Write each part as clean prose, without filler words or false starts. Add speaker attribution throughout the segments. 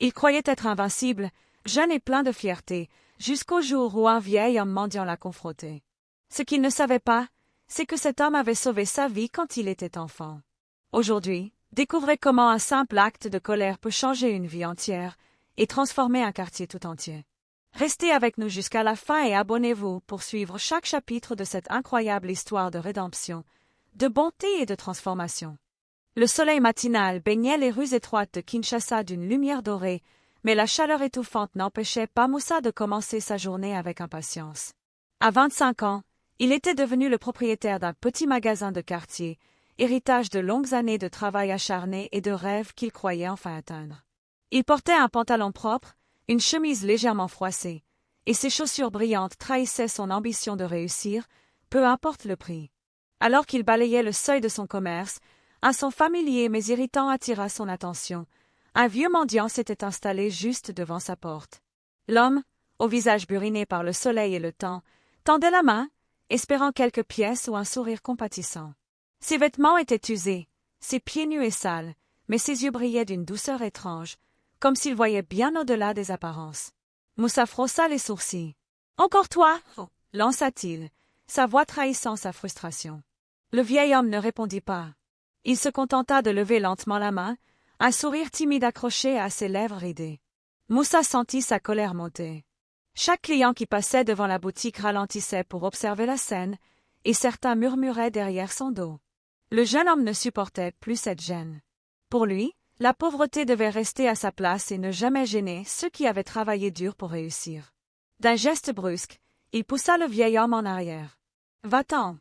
Speaker 1: Il croyait être invincible, jeune et plein de fierté, jusqu'au jour où un vieil homme mendiant l'a confronté. Ce qu'il ne savait pas, c'est que cet homme avait sauvé sa vie quand il était enfant. Aujourd'hui, découvrez comment un simple acte de colère peut changer une vie entière et transformer un quartier tout entier. Restez avec nous jusqu'à la fin et abonnez-vous pour suivre chaque chapitre de cette incroyable histoire de rédemption, de bonté et de transformation. Le soleil matinal baignait les rues étroites de Kinshasa d'une lumière dorée, mais la chaleur étouffante n'empêchait pas Moussa de commencer sa journée avec impatience. À 25 ans, il était devenu le propriétaire d'un petit magasin de quartier, héritage de longues années de travail acharné et de rêves qu'il croyait enfin atteindre. Il portait un pantalon propre, une chemise légèrement froissée, et ses chaussures brillantes trahissaient son ambition de réussir, peu importe le prix. Alors qu'il balayait le seuil de son commerce, un son familier mais irritant attira son attention. Un vieux mendiant s'était installé juste devant sa porte. L'homme, au visage buriné par le soleil et le temps, tendait la main, espérant quelques pièces ou un sourire compatissant. Ses vêtements étaient usés, ses pieds nus et sales, mais ses yeux brillaient d'une douceur étrange, comme s'il voyait bien au-delà des apparences. Moussa frossa les sourcils. « Encore toi » lança-t-il, sa voix trahissant sa frustration. Le vieil homme ne répondit pas. Il se contenta de lever lentement la main, un sourire timide accroché à ses lèvres ridées. Moussa sentit sa colère monter. Chaque client qui passait devant la boutique ralentissait pour observer la scène, et certains murmuraient derrière son dos. Le jeune homme ne supportait plus cette gêne. Pour lui, la pauvreté devait rester à sa place et ne jamais gêner ceux qui avaient travaillé dur pour réussir. D'un geste brusque, il poussa le vieil homme en arrière. « Va-t'en !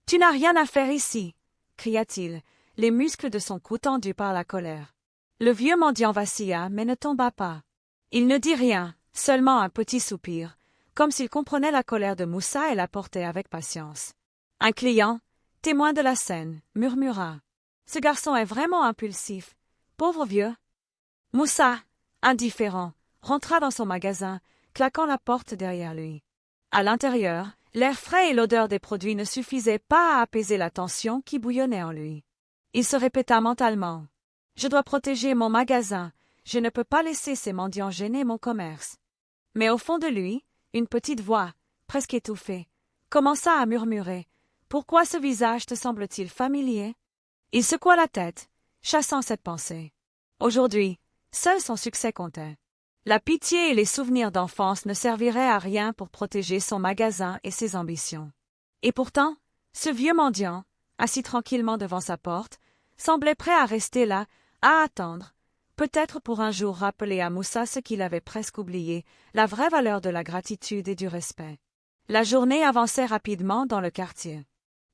Speaker 1: Tu n'as rien à faire ici !» cria-t-il, les muscles de son cou tendus par la colère. Le vieux mendiant vacilla, mais ne tomba pas. Il ne dit rien, seulement un petit soupir, comme s'il comprenait la colère de Moussa et la portait avec patience. Un client, témoin de la scène, murmura. « Ce garçon est vraiment impulsif. Pauvre vieux. » Moussa, indifférent, rentra dans son magasin, claquant la porte derrière lui. À l'intérieur, l'air frais et l'odeur des produits ne suffisaient pas à apaiser la tension qui bouillonnait en lui. Il se répéta mentalement. « Je dois protéger mon magasin, je ne peux pas laisser ces mendiants gêner mon commerce. » Mais au fond de lui, une petite voix, presque étouffée, commença à murmurer. « Pourquoi ce visage te semble-t-il familier ?» Il secoua la tête, chassant cette pensée. Aujourd'hui, seul son succès comptait. La pitié et les souvenirs d'enfance ne serviraient à rien pour protéger son magasin et ses ambitions. Et pourtant, ce vieux mendiant, assis tranquillement devant sa porte, semblait prêt à rester là, à attendre, peut-être pour un jour rappeler à Moussa ce qu'il avait presque oublié, la vraie valeur de la gratitude et du respect. La journée avançait rapidement dans le quartier.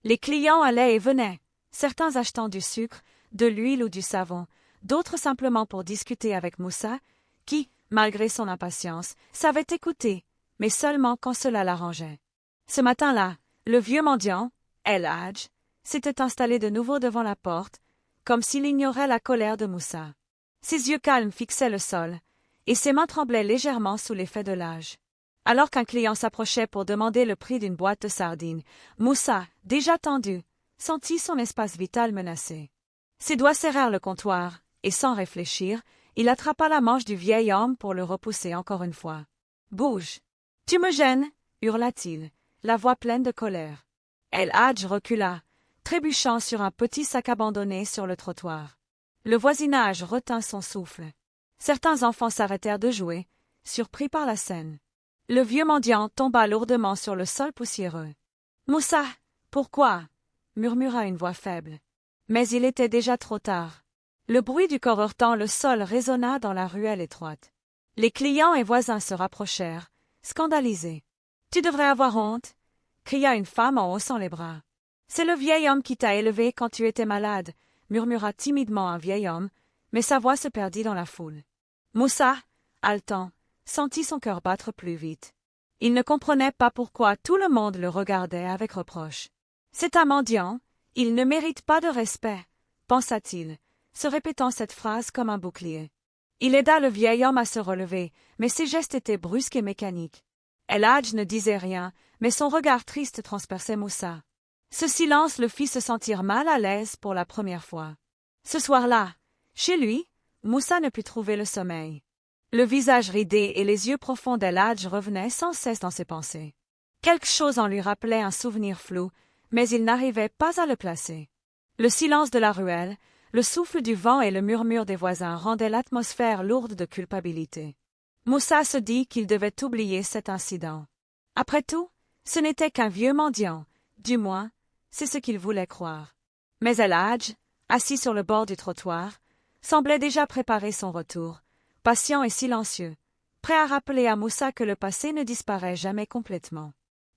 Speaker 1: Les clients allaient et venaient, certains achetant du sucre, de l'huile ou du savon, d'autres simplement pour discuter avec Moussa, qui, malgré son impatience, savait écouter, mais seulement quand cela l'arrangeait. Ce matin-là, le vieux mendiant, El Hadj, s'était installé de nouveau devant la porte, comme s'il ignorait la colère de Moussa. Ses yeux calmes fixaient le sol, et ses mains tremblaient légèrement sous l'effet de l'âge. Alors qu'un client s'approchait pour demander le prix d'une boîte de sardines, Moussa, déjà tendu, sentit son espace vital menacé. Ses doigts serrèrent le comptoir, et sans réfléchir, il attrapa la manche du vieil homme pour le repousser encore une fois. « Bouge ! Tu me gênes !» hurla-t-il, la voix pleine de colère. El Hadj recula, trébuchant sur un petit sac abandonné sur le trottoir. Le voisinage retint son souffle. Certains enfants s'arrêtèrent de jouer, surpris par la scène. Le vieux mendiant tomba lourdement sur le sol poussiéreux. « Moussa, pourquoi ?» murmura une voix faible. Mais il était déjà trop tard. Le bruit du corps heurtant le sol résonna dans la ruelle étroite. Les clients et voisins se rapprochèrent, scandalisés. « Tu devrais avoir honte !» cria une femme en haussant les bras. « C'est le vieil homme qui t'a élevé quand tu étais malade !» murmura timidement un vieil homme, mais sa voix se perdit dans la foule. Moussa, haletant, sentit son cœur battre plus vite. Il ne comprenait pas pourquoi tout le monde le regardait avec reproche. « C'est un mendiant, il ne mérite pas de respect !» pensa-t-il, se répétant cette phrase comme un bouclier. Il aida le vieil homme à se relever, mais ses gestes étaient brusques et mécaniques. El Hadj ne disait rien, mais son regard triste transperçait Moussa. Ce silence le fit se sentir mal à l'aise pour la première fois. Ce soir-là, chez lui, Moussa ne put trouver le sommeil. Le visage ridé et les yeux profonds d'El Hadj revenaient sans cesse dans ses pensées. Quelque chose en lui rappelait un souvenir flou, mais il n'arrivait pas à le placer. Le silence de la ruelle, le souffle du vent et le murmure des voisins rendaient l'atmosphère lourde de culpabilité. Moussa se dit qu'il devait oublier cet incident. Après tout, ce n'était qu'un vieux mendiant, du moins, c'est ce qu'il voulait croire. Mais El Hadj, assis sur le bord du trottoir, semblait déjà préparer son retour, patient et silencieux, prêt à rappeler à Moussa que le passé ne disparaît jamais complètement.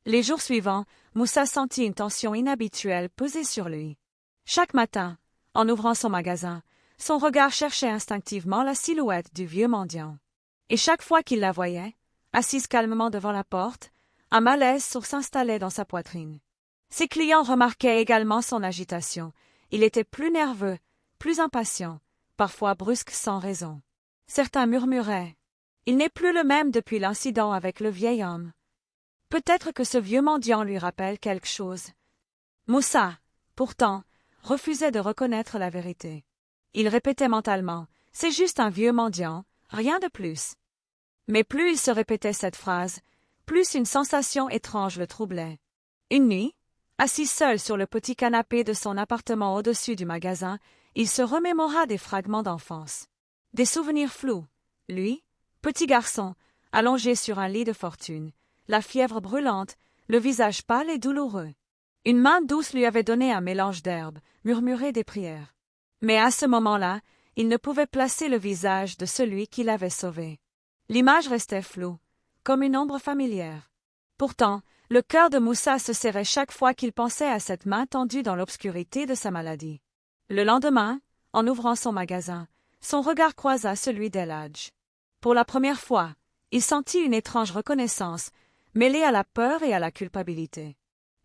Speaker 1: Les jours suivants, Moussa sentit une tension inhabituelle peser sur lui. Chaque matin, en ouvrant son magasin, son regard cherchait instinctivement la silhouette du vieux mendiant. Et chaque fois qu'il la voyait, assise calmement devant la porte, un malaise s'installait dans sa poitrine. Ses clients remarquaient également son agitation. Il était plus nerveux, plus impatient, parfois brusque sans raison. Certains murmuraient « Il n'est plus le même depuis l'incident avec le vieil homme. Peut-être que ce vieux mendiant lui rappelle quelque chose. » Moussa, pourtant, refusait de reconnaître la vérité. Il répétait mentalement « C'est juste un vieux mendiant, rien de plus. » Mais plus il se répétait cette phrase, plus une sensation étrange le troublait. Une nuit, assis seul sur le petit canapé de son appartement au-dessus du magasin, il se remémora des fragments d'enfance. Des souvenirs flous. Lui, petit garçon, allongé sur un lit de fortune, la fièvre brûlante, le visage pâle et douloureux. Une main douce lui avait donné un mélange d'herbes, murmuré des prières. Mais à ce moment-là, il ne pouvait placer le visage de celui qui l'avait sauvé. L'image restait floue, comme une ombre familière. Pourtant, le cœur de Moussa se serrait chaque fois qu'il pensait à cette main tendue dans l'obscurité de sa maladie. Le lendemain, en ouvrant son magasin, son regard croisa celui d'El Hadj. Pour la première fois, il sentit une étrange reconnaissance, mêlée à la peur et à la culpabilité.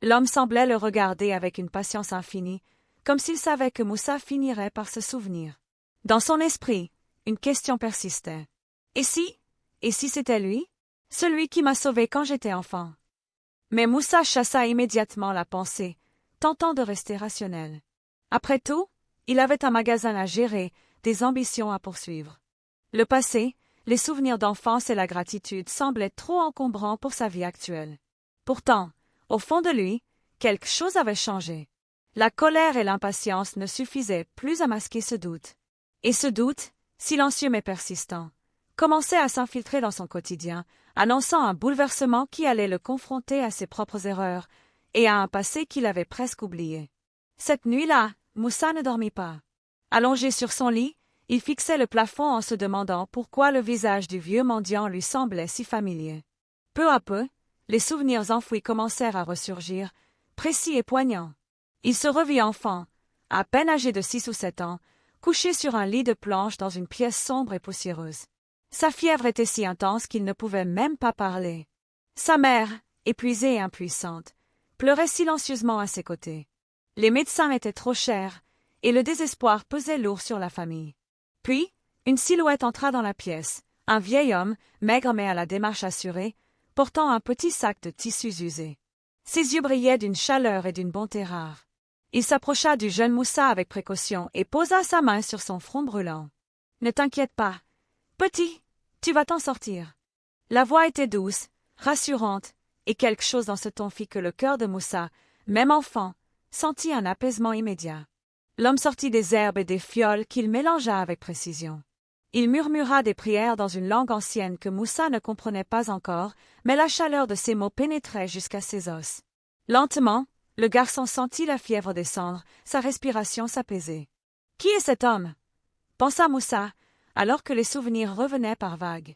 Speaker 1: L'homme semblait le regarder avec une patience infinie, comme s'il savait que Moussa finirait par se souvenir. Dans son esprit, une question persistait. Et si c'était lui? Celui qui m'a sauvé quand j'étais enfant. Mais Moussa chassa immédiatement la pensée, tentant de rester rationnel. Après tout, il avait un magasin à gérer, des ambitions à poursuivre. Le passé, les souvenirs d'enfance et la gratitude semblaient trop encombrants pour sa vie actuelle. Pourtant, au fond de lui, quelque chose avait changé. La colère et l'impatience ne suffisaient plus à masquer ce doute. Et ce doute, silencieux mais persistant, commençait à s'infiltrer dans son quotidien, annonçant un bouleversement qui allait le confronter à ses propres erreurs et à un passé qu'il avait presque oublié. Cette nuit-là, Moussa ne dormit pas. Allongé sur son lit, il fixait le plafond en se demandant pourquoi le visage du vieux mendiant lui semblait si familier. Peu à peu, les souvenirs enfouis commencèrent à ressurgir, précis et poignants. Il se revit enfant, à peine âgé de 6 ou 7 ans, couché sur un lit de planches dans une pièce sombre et poussiéreuse. Sa fièvre était si intense qu'il ne pouvait même pas parler. Sa mère, épuisée et impuissante, pleurait silencieusement à ses côtés. Les médecins étaient trop chers, et le désespoir pesait lourd sur la famille. Puis, une silhouette entra dans la pièce, un vieil homme, maigre mais à la démarche assurée, portant un petit sac de tissus usés. Ses yeux brillaient d'une chaleur et d'une bonté rares. Il s'approcha du jeune Moussa avec précaution et posa sa main sur son front brûlant. « Ne t'inquiète pas, petit, tu vas t'en sortir. » La voix était douce, rassurante, et quelque chose dans ce ton fit que le cœur de Moussa, même enfant, sentit un apaisement immédiat. L'homme sortit des herbes et des fioles qu'il mélangea avec précision. Il murmura des prières dans une langue ancienne que Moussa ne comprenait pas encore, mais la chaleur de ses mots pénétrait jusqu'à ses os. Lentement, le garçon sentit la fièvre descendre, sa respiration s'apaiser. « Qui est cet homme ?» pensa Moussa, alors que les souvenirs revenaient par vagues.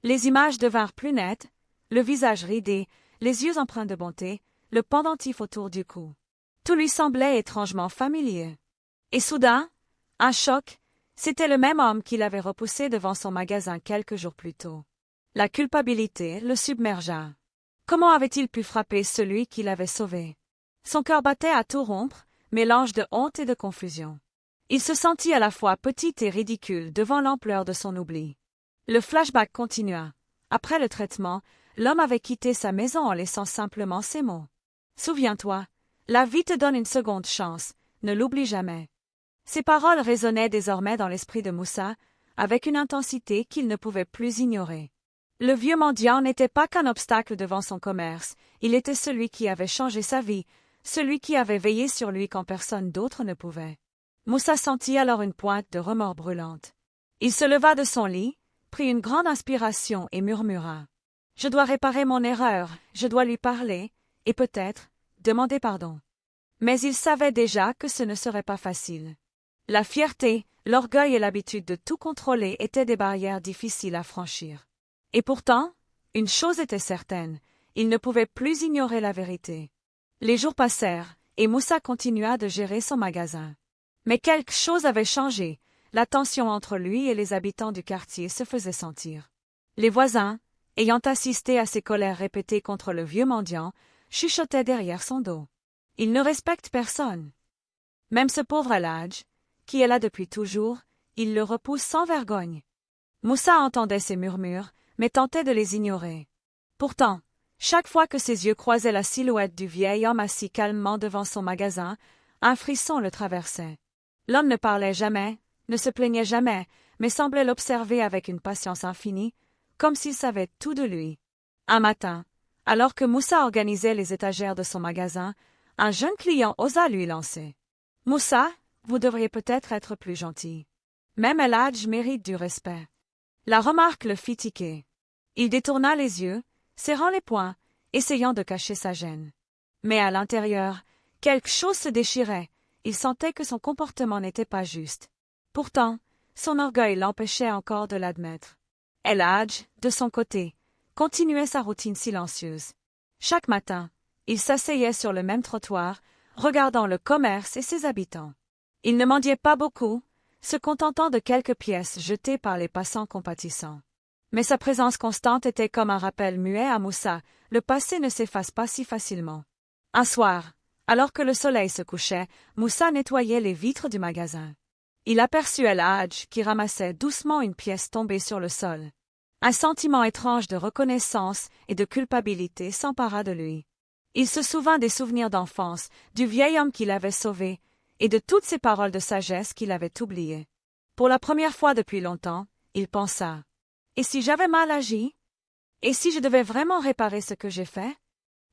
Speaker 1: Les images devinrent plus nettes, le visage ridé, les yeux empreints de bonté, le pendentif autour du cou. Tout lui semblait étrangement familier. Et soudain, un choc, c'était le même homme qui l'avait repoussé devant son magasin quelques jours plus tôt. La culpabilité le submergea. Comment avait-il pu frapper celui qui l'avait sauvé? Son cœur battait à tout rompre, mélange de honte et de confusion. Il se sentit à la fois petit et ridicule devant l'ampleur de son oubli. Le flashback continua. Après le traitement, l'homme avait quitté sa maison en laissant simplement ces mots. « Souviens-toi, la vie te donne une seconde chance, ne l'oublie jamais. » Ces paroles résonnaient désormais dans l'esprit de Moussa, avec une intensité qu'il ne pouvait plus ignorer. Le vieux mendiant n'était pas qu'un obstacle devant son commerce, il était celui qui avait changé sa vie, celui qui avait veillé sur lui quand personne d'autre ne pouvait. Moussa sentit alors une pointe de remords brûlante. Il se leva de son lit, prit une grande inspiration et murmura. « Je dois réparer mon erreur, je dois lui parler, et peut-être demander pardon. » Mais il savait déjà que ce ne serait pas facile. La fierté, l'orgueil et l'habitude de tout contrôler étaient des barrières difficiles à franchir. Et pourtant, une chose était certaine, il ne pouvait plus ignorer la vérité. Les jours passèrent, et Moussa continua de gérer son magasin. Mais quelque chose avait changé, la tension entre lui et les habitants du quartier se faisait sentir. Les voisins, ayant assisté à ses colères répétées contre le vieux mendiant, chuchotaient derrière son dos. Il ne respecte personne. Même ce pauvre El-Hadj, qui est là depuis toujours, il le repousse sans vergogne. Moussa entendait ces murmures, mais tentait de les ignorer. Pourtant, chaque fois que ses yeux croisaient la silhouette du vieil homme assis calmement devant son magasin, un frisson le traversait. L'homme ne parlait jamais, ne se plaignait jamais, mais semblait l'observer avec une patience infinie, comme s'il savait tout de lui. Un matin, alors que Moussa organisait les étagères de son magasin, un jeune client osa lui lancer. « Moussa, vous devriez peut-être être plus gentil. Même El-Hadj mérite du respect. » La remarque le fit tiquer. Il détourna les yeux, serrant les poings, essayant de cacher sa gêne. Mais à l'intérieur, quelque chose se déchirait, il sentait que son comportement n'était pas juste. Pourtant, son orgueil l'empêchait encore de l'admettre. El-Hadj, de son côté, continuait sa routine silencieuse. Chaque matin, il s'asseyait sur le même trottoir, regardant le commerce et ses habitants. Il ne mendiait pas beaucoup, se contentant de quelques pièces jetées par les passants compatissants. Mais sa présence constante était comme un rappel muet à Moussa, le passé ne s'efface pas si facilement. Un soir, alors que le soleil se couchait, Moussa nettoyait les vitres du magasin. Il aperçut El-Hadj qui ramassait doucement une pièce tombée sur le sol. Un sentiment étrange de reconnaissance et de culpabilité s'empara de lui. Il se souvint des souvenirs d'enfance, du vieil homme qu'il avait sauvé, et de toutes ces paroles de sagesse qu'il avait oubliées. Pour la première fois depuis longtemps, il pensa « Et si j'avais mal agi? Et si je devais vraiment réparer ce que j'ai fait ?»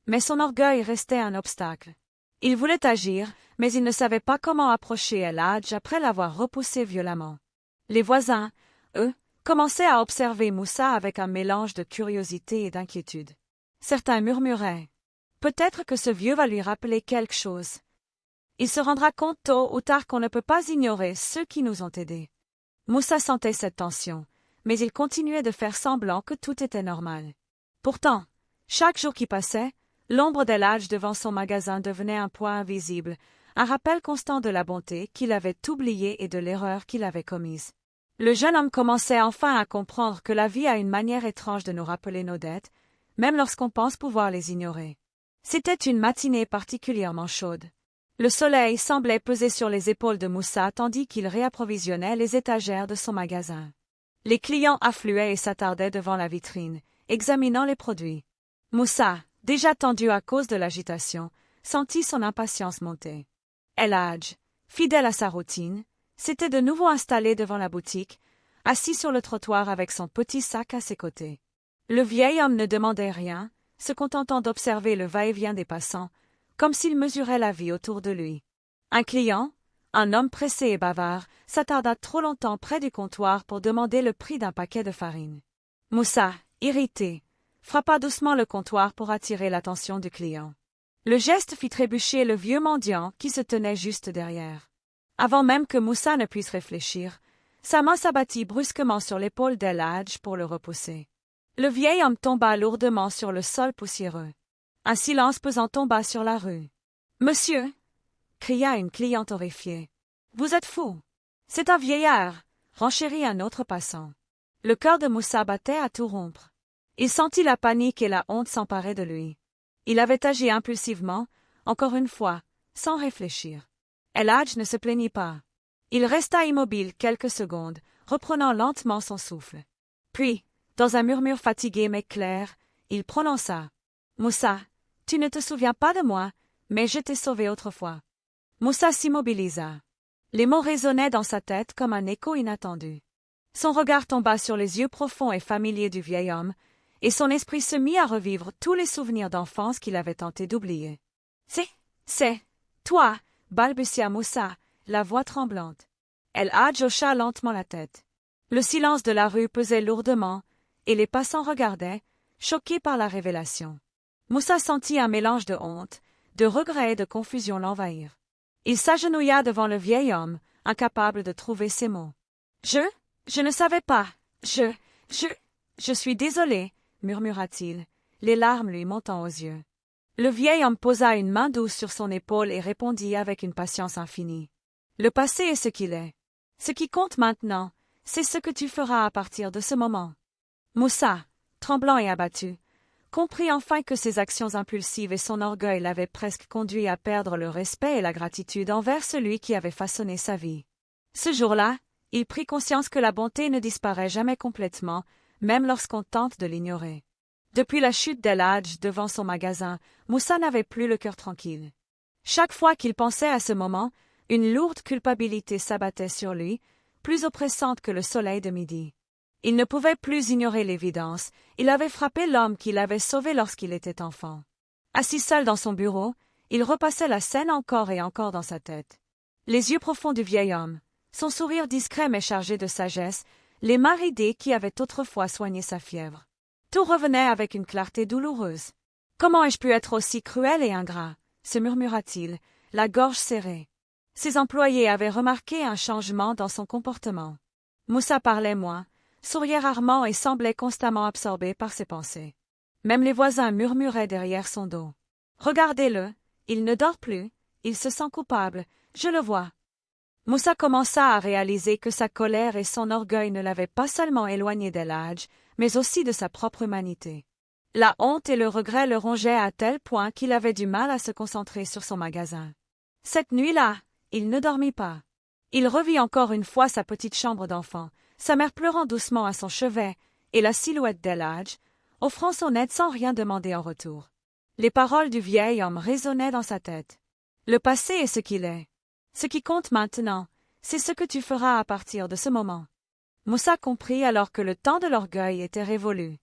Speaker 1: Mais son orgueil restait un obstacle. Il voulait agir, mais il ne savait pas comment approcher El-Hadj après l'avoir repoussé violemment. Les voisins, eux, commençaient à observer Moussa avec un mélange de curiosité et d'inquiétude. Certains murmuraient « Peut-être que ce vieux va lui rappeler quelque chose. Il se rendra compte tôt ou tard qu'on ne peut pas ignorer ceux qui nous ont aidés. » Moussa sentait cette tension, mais il continuait de faire semblant que tout était normal. Pourtant, chaque jour qui passait, l'ombre d'El-Hadj devant son magasin devenait un poids invisible, un rappel constant de la bonté qu'il avait oubliée et de l'erreur qu'il avait commise. Le jeune homme commençait enfin à comprendre que la vie a une manière étrange de nous rappeler nos dettes, même lorsqu'on pense pouvoir les ignorer. C'était une matinée particulièrement chaude. Le soleil semblait peser sur les épaules de Moussa tandis qu'il réapprovisionnait les étagères de son magasin. Les clients affluaient et s'attardaient devant la vitrine, examinant les produits. Moussa, déjà tendu à cause de l'agitation, sentit son impatience monter. El-Hadj, fidèle à sa routine, s'était de nouveau installé devant la boutique, assis sur le trottoir avec son petit sac à ses côtés. Le vieil homme ne demandait rien, se contentant d'observer le va-et-vient des passants, comme s'il mesurait la vie autour de lui. Un client, un homme pressé et bavard, s'attarda trop longtemps près du comptoir pour demander le prix d'un paquet de farine. Moussa, irrité, frappa doucement le comptoir pour attirer l'attention du client. Le geste fit trébucher le vieux mendiant qui se tenait juste derrière. Avant même que Moussa ne puisse réfléchir, sa main s'abattit brusquement sur l'épaule d'El-Hadj pour le repousser. Le vieil homme tomba lourdement sur le sol poussiéreux. Un silence pesant tomba sur la rue. « Monsieur !» cria une cliente horrifiée. « Vous êtes fou !» « C'est un vieillard !» renchérit un autre passant. Le cœur de Moussa battait à tout rompre. Il sentit la panique et la honte s'emparer de lui. Il avait agi impulsivement, encore une fois, sans réfléchir. El-Hadj ne se plaignit pas. Il resta immobile quelques secondes, reprenant lentement son souffle. Puis, dans un murmure fatigué mais clair, il prononça « Moussa, tu ne te souviens pas de moi, mais je t'ai sauvé autrefois. » Moussa s'immobilisa. Les mots résonnaient dans sa tête comme un écho inattendu. Son regard tomba sur les yeux profonds et familiers du vieil homme, et son esprit se mit à revivre tous les souvenirs d'enfance qu'il avait tenté d'oublier. C'est toi, balbutia Moussa, la voix tremblante. El-Hadj hocha lentement la tête. Le silence de la rue pesait lourdement, et les passants regardaient, choqués par la révélation. Moussa sentit un mélange de honte, de regret et de confusion l'envahir. Il s'agenouilla devant le vieil homme, incapable de trouver ses mots. Je ne savais pas. Je suis désolé, murmura-t-il, les larmes lui montant aux yeux. Le vieil homme posa une main douce sur son épaule et répondit avec une patience infinie. Le passé est ce qu'il est. Ce qui compte maintenant, c'est ce que tu feras à partir de ce moment. Moussa, tremblant et abattu, comprit enfin que ses actions impulsives et son orgueil l'avaient presque conduit à perdre le respect et la gratitude envers celui qui avait façonné sa vie. Ce jour-là, il prit conscience que la bonté ne disparaît jamais complètement, même lorsqu'on tente de l'ignorer. Depuis la chute d'El-Hadj devant son magasin, Moussa n'avait plus le cœur tranquille. Chaque fois qu'il pensait à ce moment, une lourde culpabilité s'abattait sur lui, plus oppressante que le soleil de midi. Il ne pouvait plus ignorer l'évidence, il avait frappé l'homme qui l'avait sauvé lorsqu'il était enfant. Assis seul dans son bureau, il repassait la scène encore et encore dans sa tête. Les yeux profonds du vieil homme, son sourire discret mais chargé de sagesse, les mains ridées qui avaient autrefois soigné sa fièvre. Tout revenait avec une clarté douloureuse. « Comment ai-je pu être aussi cruel et ingrat ?» se murmura-t-il, la gorge serrée. Ses employés avaient remarqué un changement dans son comportement. Moussa parlait moins, souriait rarement et semblait constamment absorbé par ses pensées. Même les voisins murmuraient derrière son dos. « Regardez-le, il ne dort plus, il se sent coupable, je le vois. » Moussa commença à réaliser que sa colère et son orgueil ne l'avaient pas seulement éloigné d'El-Hadj, mais aussi de sa propre humanité. La honte et le regret le rongeaient à tel point qu'il avait du mal à se concentrer sur son magasin. Cette nuit-là, il ne dormit pas. Il revit encore une fois sa petite chambre d'enfant, sa mère pleurant doucement à son chevet, et la silhouette d'El-Hadj, offrant son aide sans rien demander en retour. Les paroles du vieil homme résonnaient dans sa tête. Le passé est ce qu'il est. Ce qui compte maintenant, c'est ce que tu feras à partir de ce moment. Moussa comprit alors que le temps de l'orgueil était révolu.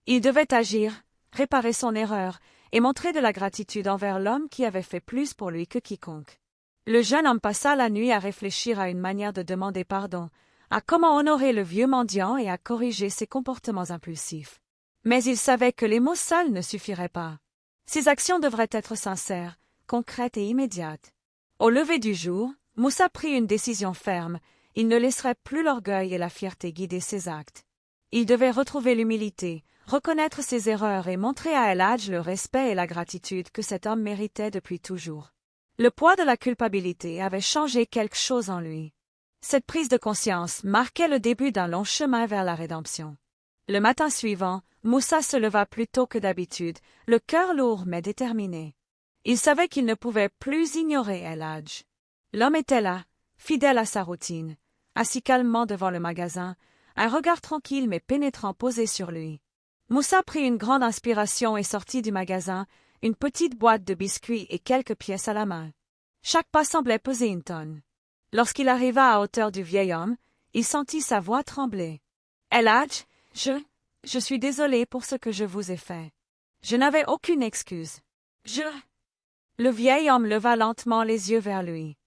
Speaker 1: Il devait agir, réparer son erreur, et montrer de la gratitude envers l'homme qui avait fait plus pour lui que quiconque. Le jeune homme passa la nuit à réfléchir à une manière de demander pardon, à comment honorer le vieux mendiant et à corriger ses comportements impulsifs. Mais il savait que les mots seuls ne suffiraient pas. Ses actions devraient être sincères, concrètes et immédiates. Au lever du jour, Moussa prit une décision ferme, il ne laisserait plus l'orgueil et la fierté guider ses actes. Il devait retrouver l'humilité, reconnaître ses erreurs et montrer à El-Hadj le respect et la gratitude que cet homme méritait depuis toujours. Le poids de la culpabilité avait changé quelque chose en lui. Cette prise de conscience marquait le début d'un long chemin vers la rédemption. Le matin suivant, Moussa se leva plus tôt que d'habitude, le cœur lourd mais déterminé. Il savait qu'il ne pouvait plus ignorer El-Hadj. L'homme était là, fidèle à sa routine, assis calmement devant le magasin, un regard tranquille mais pénétrant posé sur lui. Moussa prit une grande inspiration et sortit du magasin, une petite boîte de biscuits et quelques pièces à la main. Chaque pas semblait peser une tonne. Lorsqu'il arriva à hauteur du vieil homme, il sentit sa voix trembler. « El-Hadj, je suis désolé pour ce que je vous ai fait. Je n'avais aucune excuse. Le vieil homme leva lentement les yeux vers lui.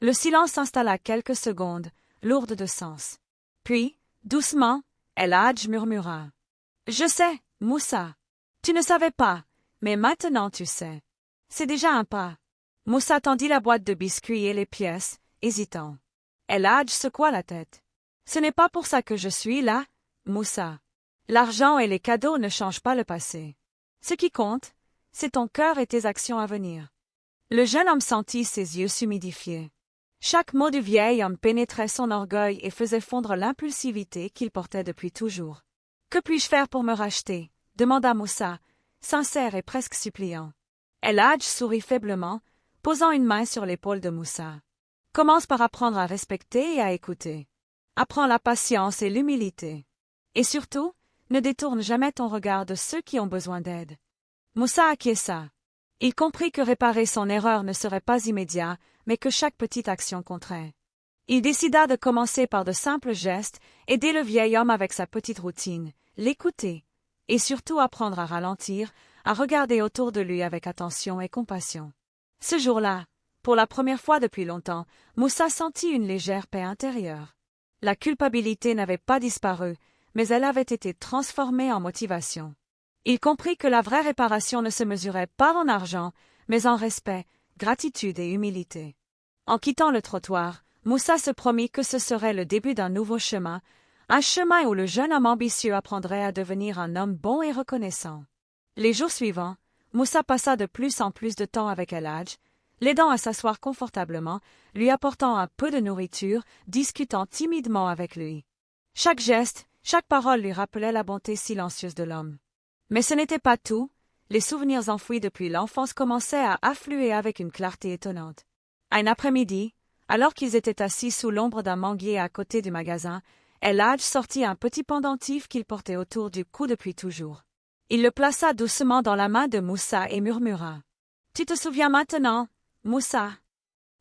Speaker 1: Le silence s'installa quelques secondes, lourde de sens. Puis, doucement, El-Hadj murmura. « Je sais, Moussa. Tu ne savais pas, mais maintenant tu sais. C'est déjà un pas. » Moussa tendit la boîte de biscuits et les pièces, hésitant. El-Hadj secoua la tête. « Ce n'est pas pour ça que je suis là, Moussa. L'argent et les cadeaux ne changent pas le passé. Ce qui compte, c'est ton cœur et tes actions à venir. » Le jeune homme sentit ses yeux s'humidifier. Chaque mot du vieil homme pénétrait son orgueil et faisait fondre l'impulsivité qu'il portait depuis toujours. « Que puis-je faire pour me racheter ?» demanda Moussa, sincère et presque suppliant. El-Hadj sourit faiblement, posant une main sur l'épaule de Moussa. « Commence par apprendre à respecter et à écouter. Apprends la patience et l'humilité. Et surtout, ne détourne jamais ton regard de ceux qui ont besoin d'aide. » Moussa acquiesça. Il comprit que réparer son erreur ne serait pas immédiat, mais que chaque petite action compterait. Il décida de commencer par de simples gestes, aider le vieil homme avec sa petite routine, l'écouter, et surtout apprendre à ralentir, à regarder autour de lui avec attention et compassion. Ce jour-là, pour la première fois depuis longtemps, Moussa sentit une légère paix intérieure. La culpabilité n'avait pas disparu, mais elle avait été transformée en motivation. Il comprit que la vraie réparation ne se mesurait pas en argent, mais en respect, gratitude et humilité. En quittant le trottoir, Moussa se promit que ce serait le début d'un nouveau chemin, un chemin où le jeune homme ambitieux apprendrait à devenir un homme bon et reconnaissant. Les jours suivants, Moussa passa de plus en plus de temps avec El Hadj, l'aidant à s'asseoir confortablement, lui apportant un peu de nourriture, discutant timidement avec lui. Chaque geste, chaque parole lui rappelait la bonté silencieuse de l'homme. Mais ce n'était pas tout, les souvenirs enfouis depuis l'enfance commençaient à affluer avec une clarté étonnante. Un après-midi, alors qu'ils étaient assis sous l'ombre d'un manguier à côté du magasin, El Hadj sortit un petit pendentif qu'il portait autour du cou depuis toujours. Il le plaça doucement dans la main de Moussa et murmura « Tu te souviens maintenant, Moussa ?»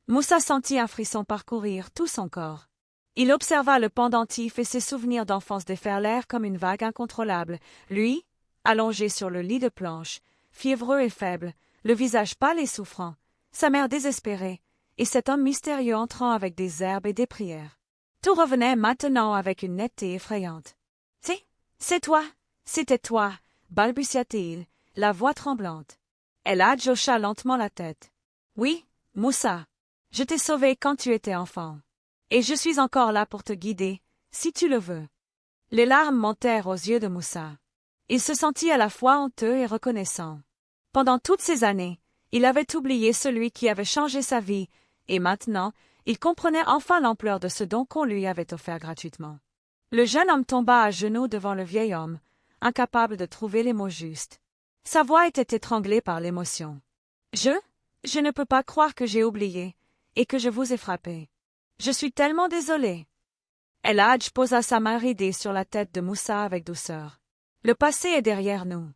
Speaker 1: Moussa sentit un frisson parcourir tout son corps. Il observa le pendentif et ses souvenirs d'enfance déferlèrent comme une vague incontrôlable. Lui, allongé sur le lit de planche, fiévreux et faible, le visage pâle et souffrant, sa mère désespérée, et cet homme mystérieux entrant avec des herbes et des prières. Tout revenait maintenant avec une netteté effrayante. « C'est toi, c'était toi !» balbutia-t-il, la voix tremblante. El Hadj hocha lentement la tête. « Oui, Moussa, je t'ai sauvé quand tu étais enfant. Et je suis encore là pour te guider, si tu le veux. » Les larmes montèrent aux yeux de Moussa. Il se sentit à la fois honteux et reconnaissant. Pendant toutes ces années, il avait oublié celui qui avait changé sa vie, et maintenant, il comprenait enfin l'ampleur de ce don qu'on lui avait offert gratuitement. Le jeune homme tomba à genoux devant le vieil homme, incapable de trouver les mots justes. Sa voix était étranglée par l'émotion. « Je ne peux pas croire que j'ai oublié, et que je vous ai frappé. Je suis tellement désolé. » El Hadj posa sa main ridée sur la tête de Moussa avec douceur. « Le passé est derrière nous.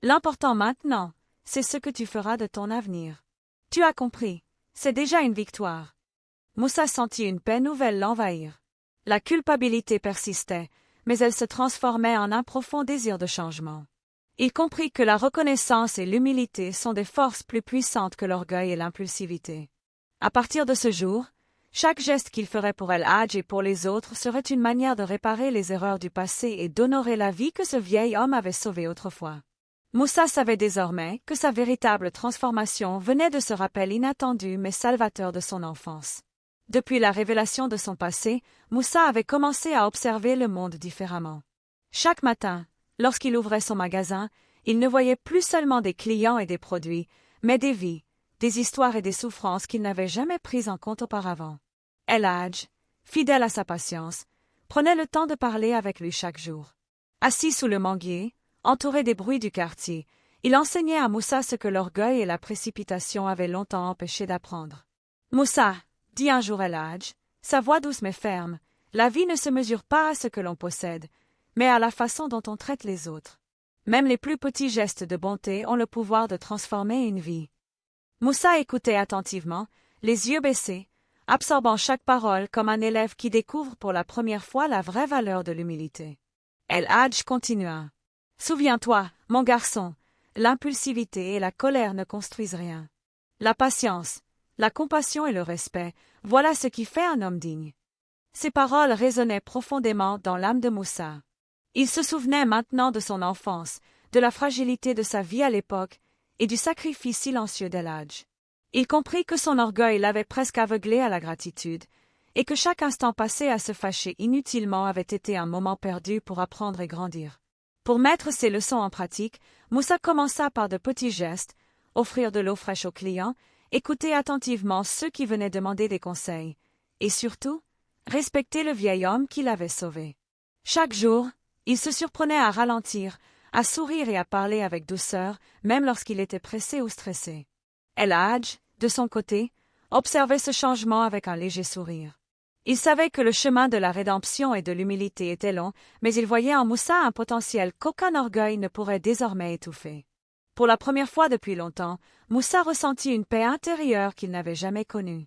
Speaker 1: L'important maintenant, c'est ce que tu feras de ton avenir. Tu as compris, c'est déjà une victoire. » Moussa sentit une paix nouvelle l'envahir. La culpabilité persistait, mais elle se transformait en un profond désir de changement. Il comprit que la reconnaissance et l'humilité sont des forces plus puissantes que l'orgueil et l'impulsivité. À partir de ce jour, chaque geste qu'il ferait pour El Hadj et pour les autres serait une manière de réparer les erreurs du passé et d'honorer la vie que ce vieil homme avait sauvée autrefois. Moussa savait désormais que sa véritable transformation venait de ce rappel inattendu mais salvateur de son enfance. Depuis la révélation de son passé, Moussa avait commencé à observer le monde différemment. Chaque matin, lorsqu'il ouvrait son magasin, il ne voyait plus seulement des clients et des produits, mais des vies, des histoires et des souffrances qu'il n'avait jamais prises en compte auparavant. El Hadj, fidèle à sa patience, prenait le temps de parler avec lui chaque jour. Assis sous le manguier, entouré des bruits du quartier, il enseignait à Moussa ce que l'orgueil et la précipitation avaient longtemps empêché d'apprendre. « Moussa, dit un jour El Hadj, sa voix douce mais ferme, la vie ne se mesure pas à ce que l'on possède, mais à la façon dont on traite les autres. Même les plus petits gestes de bonté ont le pouvoir de transformer une vie. » Moussa écoutait attentivement, les yeux baissés, absorbant chaque parole comme un élève qui découvre pour la première fois la vraie valeur de l'humilité. El Hadj continua. « Souviens-toi, mon garçon, l'impulsivité et la colère ne construisent rien. La patience, la compassion et le respect, voilà ce qui fait un homme digne. » Ces paroles résonnaient profondément dans l'âme de Moussa. Il se souvenait maintenant de son enfance, de la fragilité de sa vie à l'époque et du sacrifice silencieux d'El Hadj. Il comprit que son orgueil l'avait presque aveuglé à la gratitude, et que chaque instant passé à se fâcher inutilement avait été un moment perdu pour apprendre et grandir. Pour mettre ces leçons en pratique, Moussa commença par de petits gestes, offrir de l'eau fraîche aux clients, écouter attentivement ceux qui venaient demander des conseils, et surtout, respecter le vieil homme qui l'avait sauvé. Chaque jour, il se surprenait à ralentir, à sourire et à parler avec douceur, même lorsqu'il était pressé ou stressé. El Hadj, de son côté, observait ce changement avec un léger sourire. Il savait que le chemin de la rédemption et de l'humilité était long, mais il voyait en Moussa un potentiel qu'aucun orgueil ne pourrait désormais étouffer. Pour la première fois depuis longtemps, Moussa ressentit une paix intérieure qu'il n'avait jamais connue.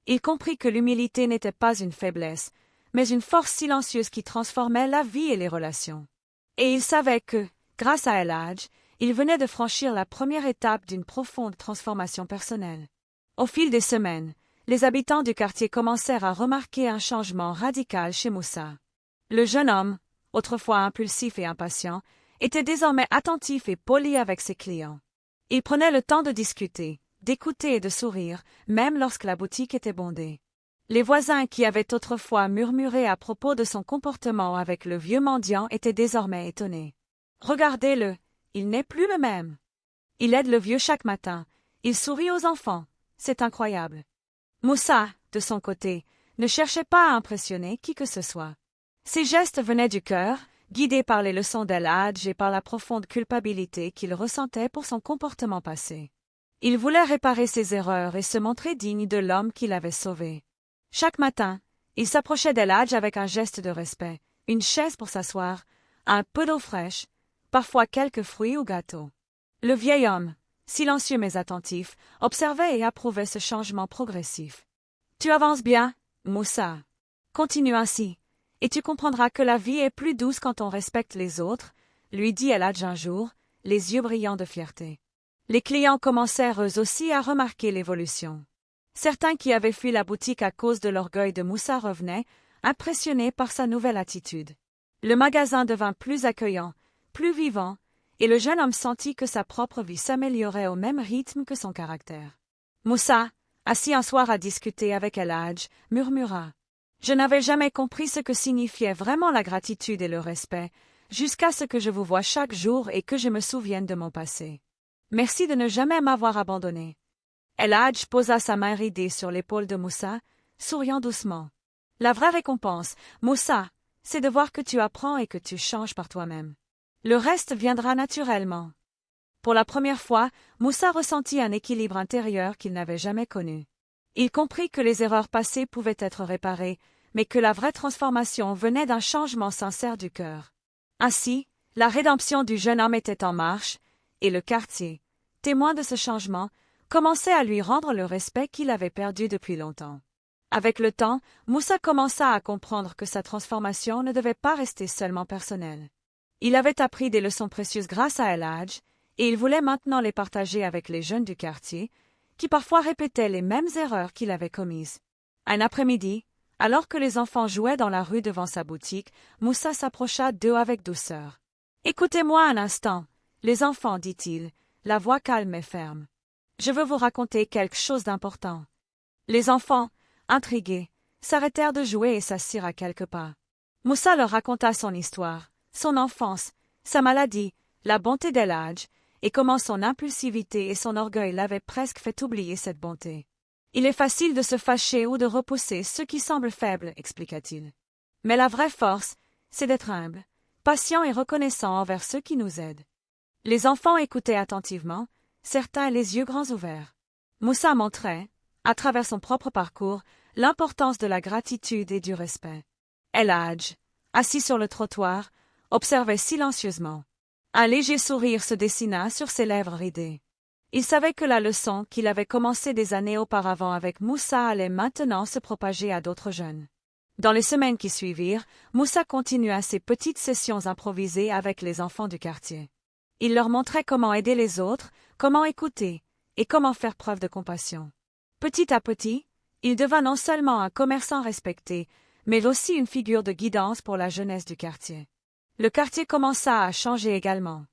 Speaker 1: Il comprit que l'humilité n'était pas une faiblesse, mais une force silencieuse qui transformait la vie et les relations. Et il savait que, grâce à El Hadj, il venait de franchir la première étape d'une profonde transformation personnelle. Au fil des semaines, les habitants du quartier commencèrent à remarquer un changement radical chez Moussa. Le jeune homme, autrefois impulsif et impatient, était désormais attentif et poli avec ses clients. Il prenait le temps de discuter, d'écouter et de sourire, même lorsque la boutique était bondée. Les voisins qui avaient autrefois murmuré à propos de son comportement avec le vieux mendiant étaient désormais étonnés. Regardez-le, il n'est plus le même. Il aide le vieux chaque matin, il sourit aux enfants, c'est incroyable. Moussa, de son côté, ne cherchait pas à impressionner qui que ce soit. Ses gestes venaient du cœur, guidés par les leçons d'El Hadj et par la profonde culpabilité qu'il ressentait pour son comportement passé. Il voulait réparer ses erreurs et se montrer digne de l'homme qui l'avait sauvé. Chaque matin, il s'approchait d'El Hadj avec un geste de respect, une chaise pour s'asseoir, un peu d'eau fraîche, parfois quelques fruits ou gâteaux. Le vieil homme, silencieux mais attentif, observait et approuvait ce changement progressif. « Tu avances bien, Moussa. Continue ainsi, et tu comprendras que la vie est plus douce quand on respecte les autres, » lui dit El Hadj un jour, les yeux brillants de fierté. Les clients commencèrent eux aussi à remarquer l'évolution. Certains qui avaient fui la boutique à cause de l'orgueil de Moussa revenaient, impressionnés par sa nouvelle attitude. Le magasin devint plus accueillant, plus vivant, et le jeune homme sentit que sa propre vie s'améliorait au même rythme que son caractère. Moussa, assis un soir à discuter avec El Hadj, murmura « Je n'avais jamais compris ce que signifiait vraiment la gratitude et le respect, jusqu'à ce que je vous voie chaque jour et que je me souvienne de mon passé. Merci de ne jamais m'avoir abandonné. » El Hadj posa sa main ridée sur l'épaule de Moussa, souriant doucement. « La vraie récompense, Moussa, c'est de voir que tu apprends et que tu changes par toi-même. Le reste viendra naturellement. » Pour la première fois, Moussa ressentit un équilibre intérieur qu'il n'avait jamais connu. Il comprit que les erreurs passées pouvaient être réparées, mais que la vraie transformation venait d'un changement sincère du cœur. Ainsi, la rédemption du jeune homme était en marche, et le quartier, témoin de ce changement, commençait à lui rendre le respect qu'il avait perdu depuis longtemps. Avec le temps, Moussa commença à comprendre que sa transformation ne devait pas rester seulement personnelle. Il avait appris des leçons précieuses grâce à El Hadj, et il voulait maintenant les partager avec les jeunes du quartier, qui parfois répétaient les mêmes erreurs qu'il avait commises. Un après-midi, alors que les enfants jouaient dans la rue devant sa boutique, Moussa s'approcha d'eux avec douceur. « Écoutez-moi un instant, les enfants, dit-il, la voix calme et ferme. Je veux vous raconter quelque chose d'important. » Les enfants, intrigués, s'arrêtèrent de jouer et s'assirent à quelques pas. Moussa leur raconta son histoire, son enfance, sa maladie, la bonté d'El Hadj, et comment son impulsivité et son orgueil l'avaient presque fait oublier cette bonté. « Il est facile de se fâcher ou de repousser ceux qui semblent faibles, expliqua-t-il. Mais la vraie force, c'est d'être humble, patient et reconnaissant envers ceux qui nous aident. » Les enfants écoutaient attentivement, certains les yeux grands ouverts. Moussa montrait, à travers son propre parcours, l'importance de la gratitude et du respect. El Hadj, assis sur le trottoir, observait silencieusement. Un léger sourire se dessina sur ses lèvres ridées. Il savait que la leçon qu'il avait commencée des années auparavant avec Moussa allait maintenant se propager à d'autres jeunes. Dans les semaines qui suivirent, Moussa continua ses petites sessions improvisées avec les enfants du quartier. Il leur montrait comment aider les autres, comment écouter, et comment faire preuve de compassion. Petit à petit, il devint non seulement un commerçant respecté, mais aussi une figure de guidance pour la jeunesse du quartier. Le quartier commença à changer également.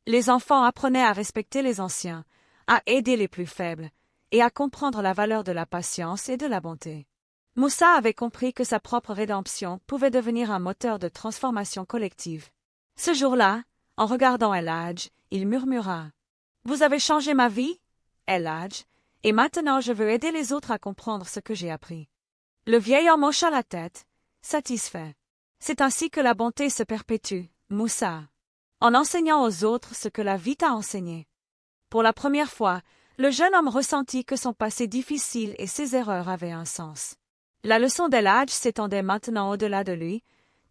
Speaker 1: Les enfants apprenaient à respecter les anciens, à aider les plus faibles, et à comprendre la valeur de la patience et de la bonté. Moussa avait compris que sa propre rédemption pouvait devenir un moteur de transformation collective. Ce jour-là, en regardant El Hadj, il murmura « Vous avez changé ma vie, El Hadj, et maintenant je veux aider les autres à comprendre ce que j'ai appris. » Le vieil homme hocha la tête, satisfait. C'est ainsi que la bonté se perpétue, Moussa, en enseignant aux autres ce que la vie t'a enseigné. Pour la première fois, le jeune homme ressentit que son passé difficile et ses erreurs avaient un sens. La leçon d'El Hadj s'étendait maintenant au-delà de lui,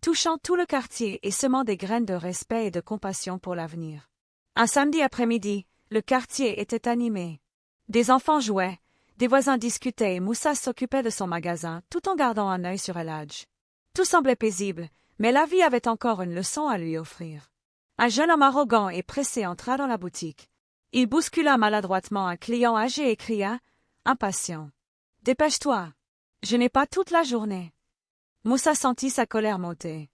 Speaker 1: touchant tout le quartier et semant des graines de respect et de compassion pour l'avenir. Un samedi après-midi, le quartier était animé. Des enfants jouaient, Des voisins discutaient et Moussa s'occupait de son magasin, tout en gardant un œil sur El Hadj. Tout semblait paisible, mais la vie avait encore une leçon à lui offrir. Un jeune homme arrogant et pressé entra dans la boutique. Il bouscula maladroitement un client âgé et cria, impatient. « Dépêche-toi! Je n'ai pas toute la journée. » Moussa sentit sa colère monter.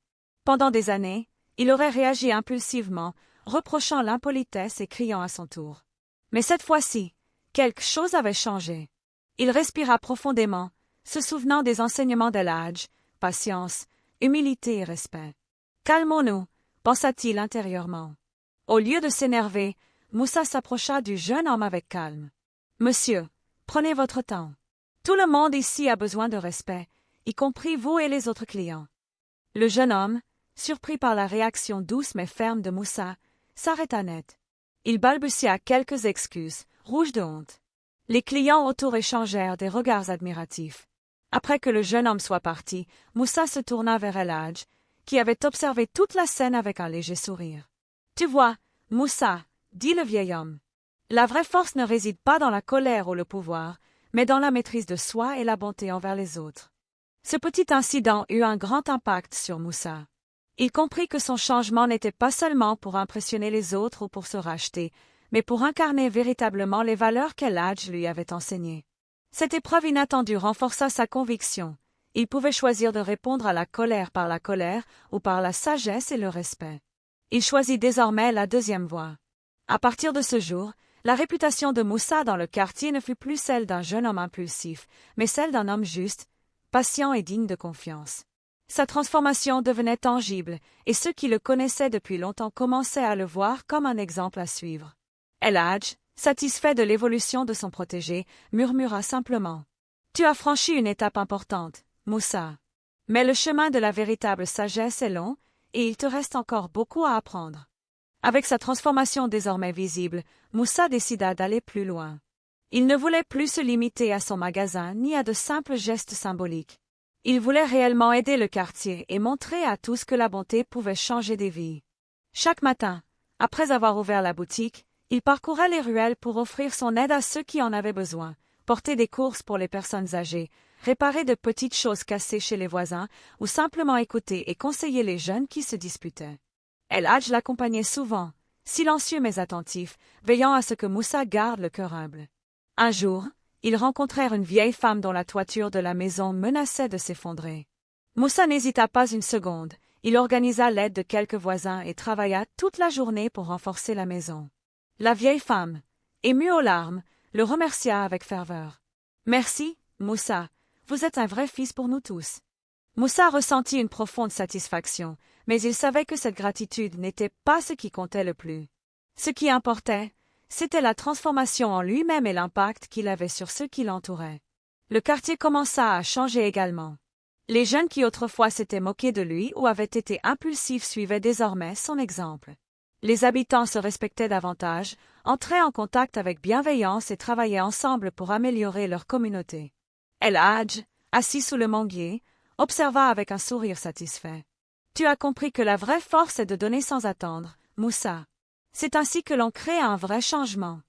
Speaker 1: Pendant des années, il aurait réagi impulsivement, reprochant l'impolitesse et criant à son tour. Mais cette fois-ci, quelque chose avait changé. Il respira profondément, se souvenant des enseignements d'El Hadj, patience, humilité et respect. « Calmons-nous, pensa-t-il intérieurement. Au lieu de s'énerver, Moussa s'approcha du jeune homme avec calme. « Monsieur, prenez votre temps. Tout le monde ici a besoin de respect, y compris vous et les autres clients. » Le jeune homme, surpris par la réaction douce mais ferme de Moussa, s'arrêta net. Il balbutia quelques excuses, rouge de honte. Les clients autour échangèrent des regards admiratifs. Après que le jeune homme soit parti, Moussa se tourna vers El Hadj, qui avait observé toute la scène avec un léger sourire. « Tu vois, Moussa, dit le vieil homme, la vraie force ne réside pas dans la colère ou le pouvoir, mais dans la maîtrise de soi et la bonté envers les autres. » Ce petit incident eut un grand impact sur Moussa. Il comprit que son changement n'était pas seulement pour impressionner les autres ou pour se racheter, mais pour incarner véritablement les valeurs qu'El Hadj lui avait enseignées. Cette épreuve inattendue renforça sa conviction. Il pouvait choisir de répondre à la colère par la colère ou par la sagesse et le respect. Il choisit désormais la deuxième voie. À partir de ce jour, la réputation de Moussa dans le quartier ne fut plus celle d'un jeune homme impulsif, mais celle d'un homme juste, patient et digne de confiance. Sa transformation devenait tangible, et ceux qui le connaissaient depuis longtemps commençaient à le voir comme un exemple à suivre. El Hadj, satisfait de l'évolution de son protégé, murmura simplement. « Tu as franchi une étape importante, Moussa. Mais le chemin de la véritable sagesse est long, et il te reste encore beaucoup à apprendre. » Avec sa transformation désormais visible, Moussa décida d'aller plus loin. Il ne voulait plus se limiter à son magasin ni à de simples gestes symboliques. Il voulait réellement aider le quartier et montrer à tous que la bonté pouvait changer des vies. Chaque matin, après avoir ouvert la boutique, il parcourait les ruelles pour offrir son aide à ceux qui en avaient besoin, porter des courses pour les personnes âgées, réparer de petites choses cassées chez les voisins ou simplement écouter et conseiller les jeunes qui se disputaient. El Hadj l'accompagnait souvent, silencieux mais attentif, veillant à ce que Moussa garde le cœur humble. Un jour, ils rencontrèrent une vieille femme dont la toiture de la maison menaçait de s'effondrer. Moussa n'hésita pas une seconde, il organisa l'aide de quelques voisins et travailla toute la journée pour renforcer la maison. La vieille femme, émue aux larmes, le remercia avec ferveur. « Merci, Moussa, vous êtes un vrai fils pour nous tous. » Moussa ressentit une profonde satisfaction, mais il savait que cette gratitude n'était pas ce qui comptait le plus. Ce qui importait, c'était la transformation en lui-même et l'impact qu'il avait sur ceux qui l'entouraient. Le quartier commença à changer également. Les jeunes qui autrefois s'étaient moqués de lui ou avaient été impulsifs suivaient désormais son exemple. Les habitants se respectaient davantage, entraient en contact avec bienveillance et travaillaient ensemble pour améliorer leur communauté. El Hadj, assis sous le manguier, observa avec un sourire satisfait. « Tu as compris que la vraie force est de donner sans attendre, Moussa. C'est ainsi que l'on crée un vrai changement. »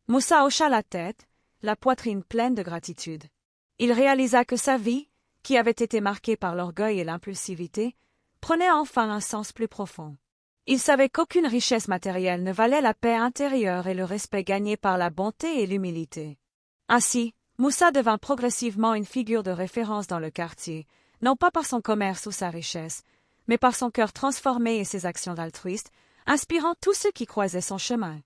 Speaker 1: Moussa hocha la tête, la poitrine pleine de gratitude. Il réalisa que sa vie, qui avait été marquée par l'orgueil et l'impulsivité, prenait enfin un sens plus profond. Il savait qu'aucune richesse matérielle ne valait la paix intérieure et le respect gagné par la bonté et l'humilité. Ainsi, Moussa devint progressivement une figure de référence dans le quartier, non pas par son commerce ou sa richesse, mais par son cœur transformé et ses actions altruistes, inspirant tous ceux qui croisaient son chemin.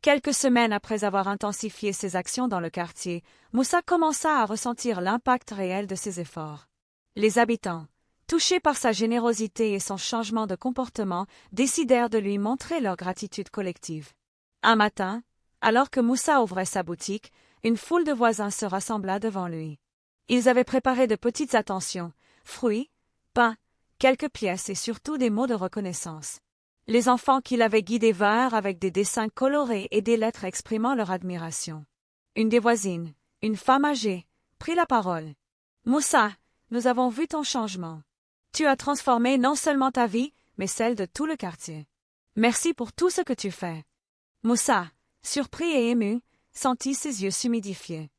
Speaker 1: Quelques semaines après avoir intensifié ses actions dans le quartier, Moussa commença à ressentir l'impact réel de ses efforts. Les habitants, touchés par sa générosité et son changement de comportement, décidèrent de lui montrer leur gratitude collective. Un matin, alors que Moussa ouvrait sa boutique, une foule de voisins se rassembla devant lui. Ils avaient préparé de petites attentions, fruits, pain, quelques pièces et surtout des mots de reconnaissance. Les enfants qui l'avaient guidé vinrent avec des dessins colorés et des lettres exprimant leur admiration. Une des voisines, une femme âgée, prit la parole. « Moussa, nous avons vu ton changement. Tu as transformé non seulement ta vie, mais celle de tout le quartier. Merci pour tout ce que tu fais. » Moussa, surpris et ému, sentit ses yeux s'humidifier.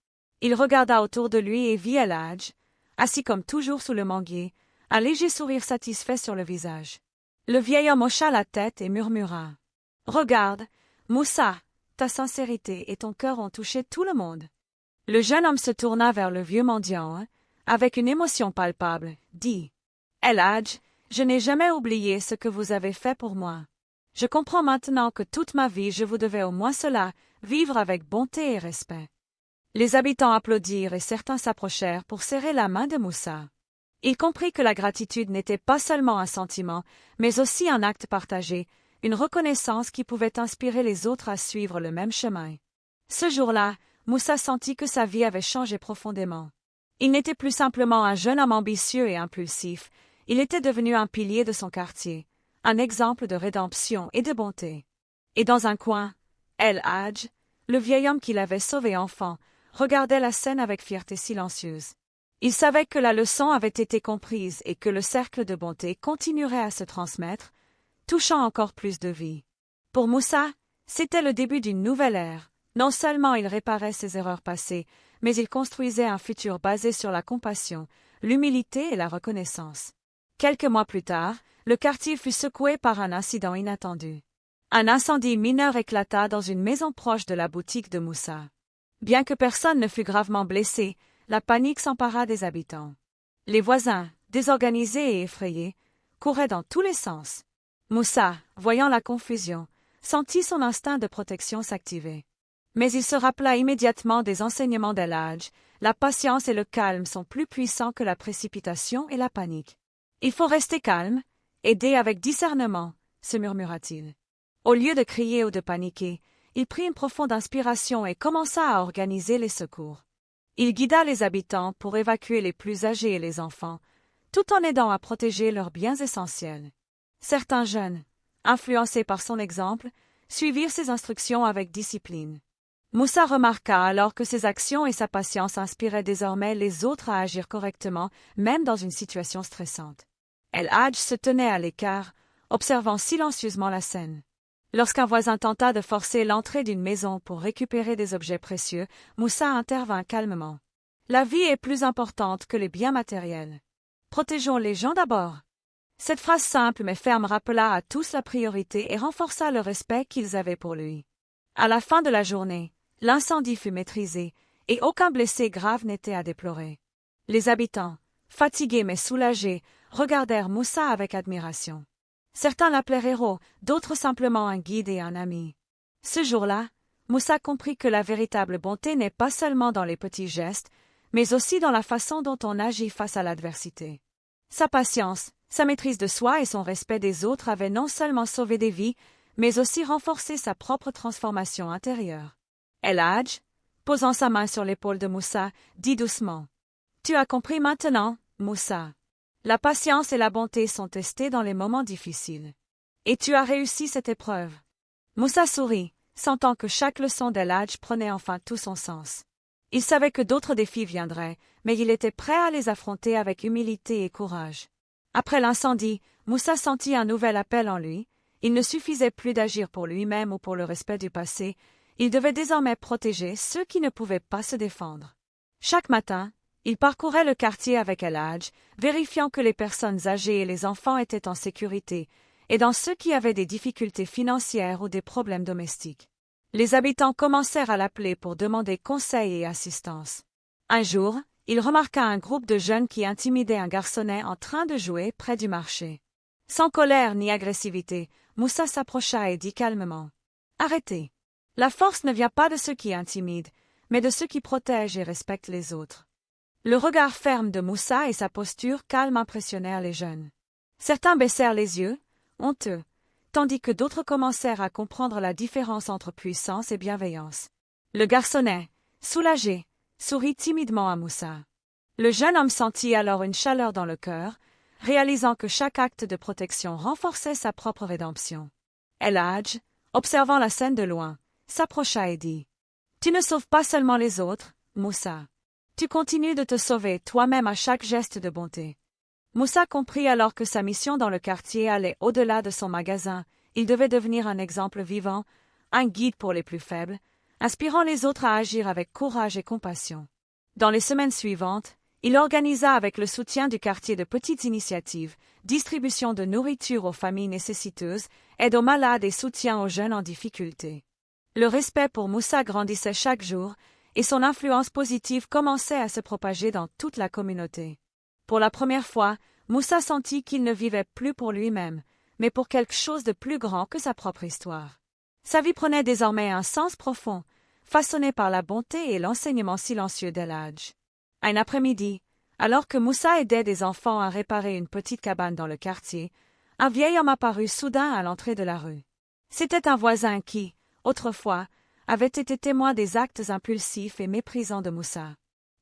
Speaker 1: Il regarda autour de lui et vit El-Hadj, assis comme toujours sous le manguier, un léger sourire satisfait sur le visage. Le vieil homme hocha la tête et murmura. « Regarde, Moussa, ta sincérité et ton cœur ont touché tout le monde. » Le jeune homme se tourna vers le vieux mendiant, avec une émotion palpable, dit « El-Hadj, je n'ai jamais oublié ce que vous avez fait pour moi. Je comprends maintenant que toute ma vie je vous devais au moins cela, vivre avec bonté et respect. » Les habitants applaudirent et certains s'approchèrent pour serrer la main de Moussa. Il comprit que la gratitude n'était pas seulement un sentiment, mais aussi un acte partagé, une reconnaissance qui pouvait inspirer les autres à suivre le même chemin. Ce jour-là, Moussa sentit que sa vie avait changé profondément. Il n'était plus simplement un jeune homme ambitieux et impulsif, il était devenu un pilier de son quartier, un exemple de rédemption et de bonté. Et dans un coin, El-Hadj, le vieil homme qui l'avait sauvé enfant, regardait la scène avec fierté silencieuse. Il savait que la leçon avait été comprise et que le cercle de bonté continuerait à se transmettre, touchant encore plus de vie. Pour Moussa, c'était le début d'une nouvelle ère. Non seulement il réparait ses erreurs passées, mais il construisait un futur basé sur la compassion, l'humilité et la reconnaissance. Quelques mois plus tard, le quartier fut secoué par un incident inattendu. Un incendie mineur éclata dans une maison proche de la boutique de Moussa. Bien que personne ne fût gravement blessé, la panique s'empara des habitants. Les voisins, désorganisés et effrayés, couraient dans tous les sens. Moussa, voyant la confusion, sentit son instinct de protection s'activer. Mais il se rappela immédiatement des enseignements d'El-Hadj, la patience et le calme sont plus puissants que la précipitation et la panique. Il faut rester calme, aider avec discernement, se murmura-t-il. Au lieu de crier ou de paniquer, il prit une profonde inspiration et commença à organiser les secours. Il guida les habitants pour évacuer les plus âgés et les enfants, tout en aidant à protéger leurs biens essentiels. Certains jeunes, influencés par son exemple, suivirent ses instructions avec discipline. Moussa remarqua alors que ses actions et sa patience inspiraient désormais les autres à agir correctement, même dans une situation stressante. El-Hadj se tenait à l'écart, observant silencieusement la scène. Lorsqu'un voisin tenta de forcer l'entrée d'une maison pour récupérer des objets précieux, Moussa intervint calmement. « La vie est plus importante que les biens matériels. Protégeons les gens d'abord. » Cette phrase simple mais ferme rappela à tous la priorité et renforça le respect qu'ils avaient pour lui. À la fin de la journée, l'incendie fut maîtrisé et aucun blessé grave n'était à déplorer. Les habitants, fatigués mais soulagés, regardèrent Moussa avec admiration. Certains l'appelèrent héros, d'autres simplement un guide et un ami. Ce jour-là, Moussa comprit que la véritable bonté n'est pas seulement dans les petits gestes, mais aussi dans la façon dont on agit face à l'adversité. Sa patience, sa maîtrise de soi et son respect des autres avaient non seulement sauvé des vies, mais aussi renforcé sa propre transformation intérieure. El-Hadj, posant sa main sur l'épaule de Moussa, dit doucement « Tu as compris maintenant, Moussa. La patience et la bonté sont testées dans les moments difficiles. Et tu as réussi cette épreuve. » Moussa sourit, sentant que chaque leçon d'El-Hadj prenait enfin tout son sens. Il savait que d'autres défis viendraient, mais il était prêt à les affronter avec humilité et courage. Après l'incendie, Moussa sentit un nouvel appel en lui. Il ne suffisait plus d'agir pour lui-même ou pour le respect du passé, il devait désormais protéger ceux qui ne pouvaient pas se défendre. Chaque matin, il parcourait le quartier avec El-Hadj, vérifiant que les personnes âgées et les enfants étaient en sécurité, et dans ceux qui avaient des difficultés financières ou des problèmes domestiques. Les habitants commencèrent à l'appeler pour demander conseil et assistance. Un jour, il remarqua un groupe de jeunes qui intimidaient un garçonnet en train de jouer près du marché. Sans colère ni agressivité, Moussa s'approcha et dit calmement « Arrêtez. La force ne vient pas de ceux qui intimident, mais de ceux qui protègent et respectent les autres. » Le regard ferme de Moussa et sa posture calme impressionnèrent les jeunes. Certains baissèrent les yeux, honteux, tandis que d'autres commencèrent à comprendre la différence entre puissance et bienveillance. Le garçonnet, soulagé, sourit timidement à Moussa. Le jeune homme sentit alors une chaleur dans le cœur, réalisant que chaque acte de protection renforçait sa propre rédemption. El-Hadj, observant la scène de loin, s'approcha et dit « Tu ne sauves pas seulement les autres, Moussa. Tu continues de te sauver toi-même à chaque geste de bonté. » Moussa comprit alors que sa mission dans le quartier allait au-delà de son magasin. Il devait devenir un exemple vivant, un guide pour les plus faibles, inspirant les autres à agir avec courage et compassion. Dans les semaines suivantes, il organisa avec le soutien du quartier de petites initiatives, distribution de nourriture aux familles nécessiteuses, aide aux malades et soutien aux jeunes en difficulté. Le respect pour Moussa grandissait chaque jour, et son influence positive commençait à se propager dans toute la communauté. Pour la première fois, Moussa sentit qu'il ne vivait plus pour lui-même, mais pour quelque chose de plus grand que sa propre histoire. Sa vie prenait désormais un sens profond, façonné par la bonté et l'enseignement silencieux d'El Hadj. Un après-midi, alors que Moussa aidait des enfants à réparer une petite cabane dans le quartier, un vieil homme apparut soudain à l'entrée de la rue. C'était un voisin qui, autrefois, avait été témoin des actes impulsifs et méprisants de Moussa.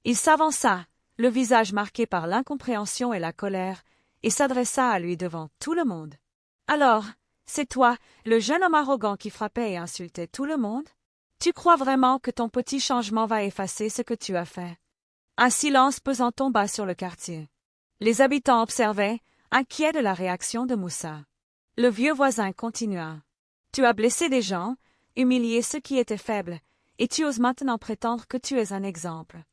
Speaker 1: Il s'avança, le visage marqué par l'incompréhension et la colère, et s'adressa à lui devant tout le monde. « Alors, c'est toi, le jeune homme arrogant qui frappait et insultait tout le monde? Tu crois vraiment que ton petit changement va effacer ce que tu as fait? » Un silence pesant tomba sur le quartier. Les habitants observaient, inquiets de la réaction de Moussa. Le vieux voisin continua. « Tu as blessé des gens, humilié ceux qui étaient faibles, et tu oses maintenant prétendre que tu es un exemple. »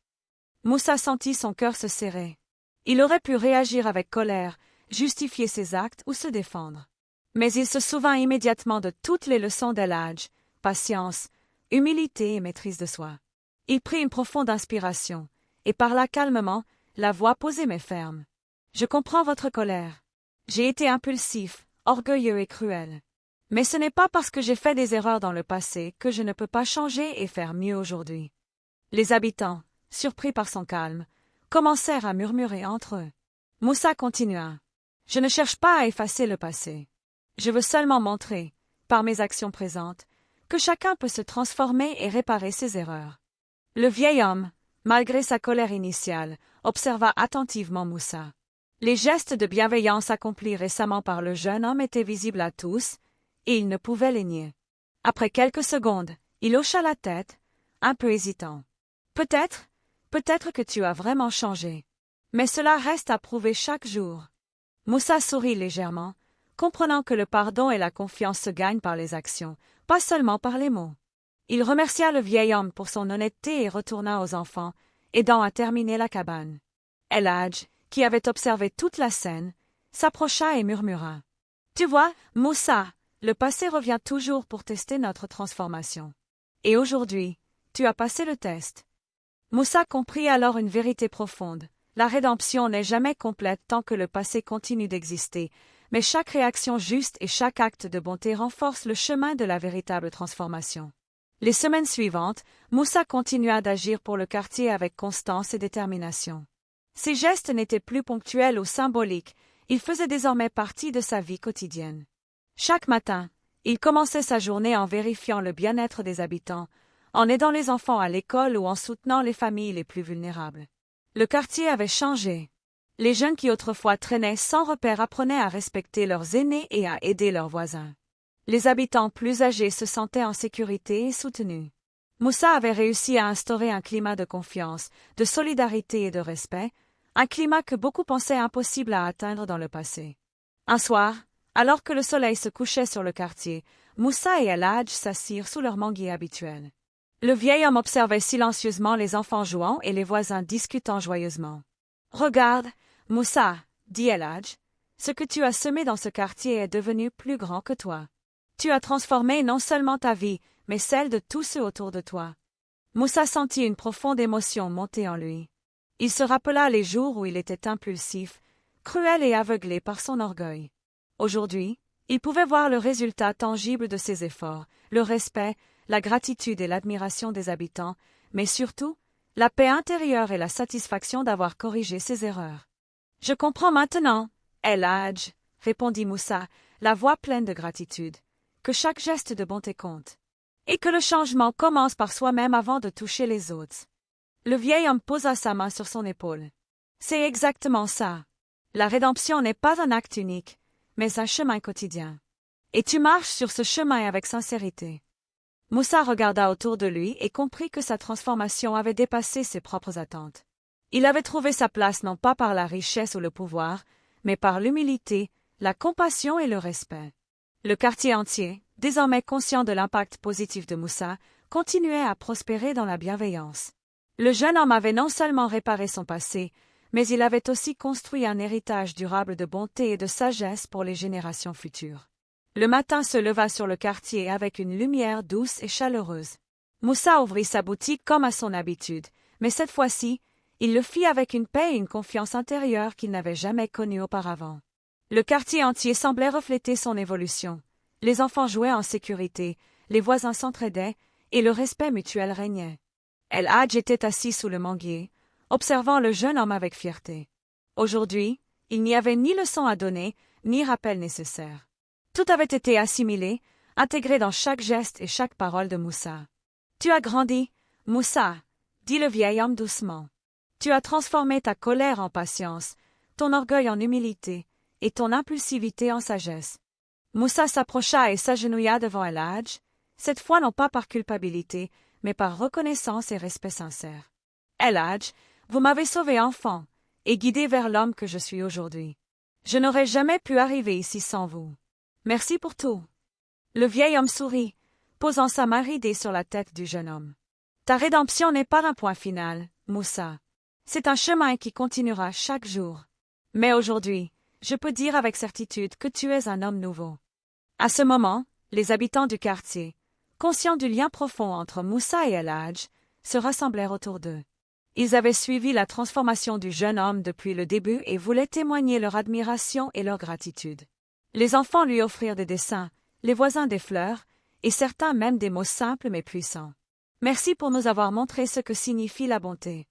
Speaker 1: Moussa sentit son cœur se serrer. Il aurait pu réagir avec colère, justifier ses actes ou se défendre. Mais il se souvint immédiatement de toutes les leçons d'El Hadj, patience, humilité et maîtrise de soi. Il prit une profonde inspiration, et parla calmement, la voix posée mais ferme. « Je comprends votre colère. J'ai été impulsif, orgueilleux et cruel. Mais ce n'est pas parce que j'ai fait des erreurs dans le passé que je ne peux pas changer et faire mieux aujourd'hui. » Les habitants, surpris par son calme, commencèrent à murmurer entre eux. Moussa continua. « Je ne cherche pas à effacer le passé. Je veux seulement montrer, par mes actions présentes, que chacun peut se transformer et réparer ses erreurs. » Le vieil homme, malgré sa colère initiale, observa attentivement Moussa. Les gestes de bienveillance accomplis récemment par le jeune homme étaient visibles à tous, et il ne pouvait les nier. Après quelques secondes, il hocha la tête, un peu hésitant. « Peut-être que tu as vraiment changé. Mais cela reste à prouver chaque jour. » Moussa sourit légèrement, comprenant que le pardon et la confiance se gagnent par les actions, pas seulement par les mots. Il remercia le vieil homme pour son honnêteté et retourna aux enfants, aidant à terminer la cabane. El Hadj, qui avait observé toute la scène, s'approcha et murmura. « Tu vois, Moussa, le passé revient toujours pour tester notre transformation. Et aujourd'hui, tu as passé le test. » Moussa comprit alors une vérité profonde. La rédemption n'est jamais complète tant que le passé continue d'exister, mais chaque réaction juste et chaque acte de bonté renforce le chemin de la véritable transformation. Les semaines suivantes, Moussa continua d'agir pour le quartier avec constance et détermination. Ses gestes n'étaient plus ponctuels ou symboliques, ils faisaient désormais partie de sa vie quotidienne. Chaque matin, il commençait sa journée en vérifiant le bien-être des habitants, en aidant les enfants à l'école ou en soutenant les familles les plus vulnérables. Le quartier avait changé. Les jeunes qui autrefois traînaient sans repère apprenaient à respecter leurs aînés et à aider leurs voisins. Les habitants plus âgés se sentaient en sécurité et soutenus. Moussa avait réussi à instaurer un climat de confiance, de solidarité et de respect, un climat que beaucoup pensaient impossible à atteindre dans le passé. Un soir, alors que le soleil se couchait sur le quartier, Moussa et El Hadj s'assirent sous leur manguier habituel. Le vieil homme observait silencieusement les enfants jouant et les voisins discutant joyeusement. « Regarde, Moussa, dit El Hadj, ce que tu as semé dans ce quartier est devenu plus grand que toi. Tu as transformé non seulement ta vie, mais celle de tous ceux autour de toi. » Moussa sentit une profonde émotion monter en lui. Il se rappela les jours où il était impulsif, cruel et aveuglé par son orgueil. Aujourd'hui, il pouvait voir le résultat tangible de ses efforts, le respect, la gratitude et l'admiration des habitants, mais surtout, la paix intérieure et la satisfaction d'avoir corrigé ses erreurs. « Je comprends maintenant, El Hadj, répondit Moussa, la voix pleine de gratitude, que chaque geste de bonté compte, et que le changement commence par soi-même avant de toucher les autres. » Le vieil homme posa sa main sur son épaule. « C'est exactement ça. La rédemption n'est pas un acte unique, mais un chemin quotidien. Et tu marches sur ce chemin avec sincérité. » Moussa regarda autour de lui et comprit que sa transformation avait dépassé ses propres attentes. Il avait trouvé sa place non pas par la richesse ou le pouvoir, mais par l'humilité, la compassion et le respect. Le quartier entier, désormais conscient de l'impact positif de Moussa, continuait à prospérer dans la bienveillance. Le jeune homme avait non seulement réparé son passé, mais il avait aussi construit un héritage durable de bonté et de sagesse pour les générations futures. Le matin se leva sur le quartier avec une lumière douce et chaleureuse. Moussa ouvrit sa boutique comme à son habitude, mais cette fois-ci, il le fit avec une paix et une confiance intérieure qu'il n'avait jamais connues auparavant. Le quartier entier semblait refléter son évolution. Les enfants jouaient en sécurité, les voisins s'entraidaient, et le respect mutuel régnait. El Hadj était assis sous le manguier, observant le jeune homme avec fierté. Aujourd'hui, il n'y avait ni leçon à donner, ni rappel nécessaire. Tout avait été assimilé, intégré dans chaque geste et chaque parole de Moussa. « Tu as grandi, Moussa, » dit le vieil homme doucement. « Tu as transformé ta colère en patience, ton orgueil en humilité, et ton impulsivité en sagesse. » Moussa s'approcha et s'agenouilla devant El Hadj, cette fois non pas par culpabilité, mais par reconnaissance et respect sincère. « El Hadj, vous m'avez sauvé enfant, et guidé vers l'homme que je suis aujourd'hui. Je n'aurais jamais pu arriver ici sans vous. Merci pour tout. » Le vieil homme sourit, posant sa main ridée sur la tête du jeune homme. « Ta rédemption n'est pas un point final, Moussa. C'est un chemin qui continuera chaque jour. Mais aujourd'hui, je peux dire avec certitude que tu es un homme nouveau. » À ce moment, les habitants du quartier, conscients du lien profond entre Moussa et El Hadj, se rassemblèrent autour d'eux. Ils avaient suivi la transformation du jeune homme depuis le début et voulaient témoigner leur admiration et leur gratitude. Les enfants lui offrirent des dessins, les voisins des fleurs, et certains même des mots simples mais puissants. « Merci pour nous avoir montré ce que signifie la bonté.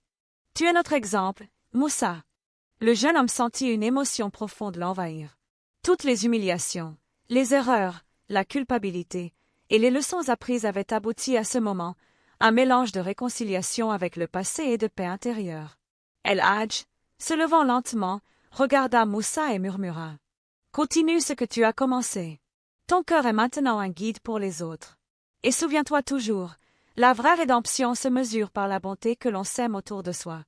Speaker 1: Tu es notre exemple, Moussa. » Le jeune homme sentit une émotion profonde l'envahir. Toutes les humiliations, les erreurs, la culpabilité et les leçons apprises avaient abouti à ce moment, un mélange de réconciliation avec le passé et de paix intérieure. El Hadj, se levant lentement, regarda Moussa et murmura. « Continue ce que tu as commencé. Ton cœur est maintenant un guide pour les autres. Et souviens-toi toujours, la vraie rédemption se mesure par la bonté que l'on sème autour de soi. »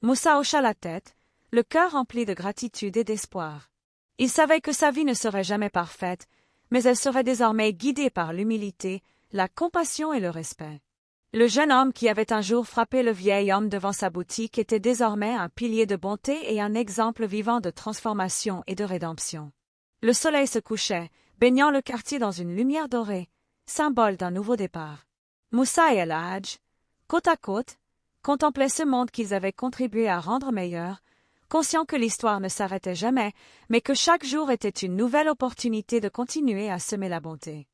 Speaker 1: Moussa hocha la tête, le cœur rempli de gratitude et d'espoir. Il savait que sa vie ne serait jamais parfaite, mais elle serait désormais guidée par l'humilité, la compassion et le respect. Le jeune homme qui avait un jour frappé le vieil homme devant sa boutique était désormais un pilier de bonté et un exemple vivant de transformation et de rédemption. Le soleil se couchait, baignant le quartier dans une lumière dorée, symbole d'un nouveau départ. Moussa et El Hadj, côte à côte, contemplaient ce monde qu'ils avaient contribué à rendre meilleur, conscients que l'histoire ne s'arrêtait jamais, mais que chaque jour était une nouvelle opportunité de continuer à semer la bonté.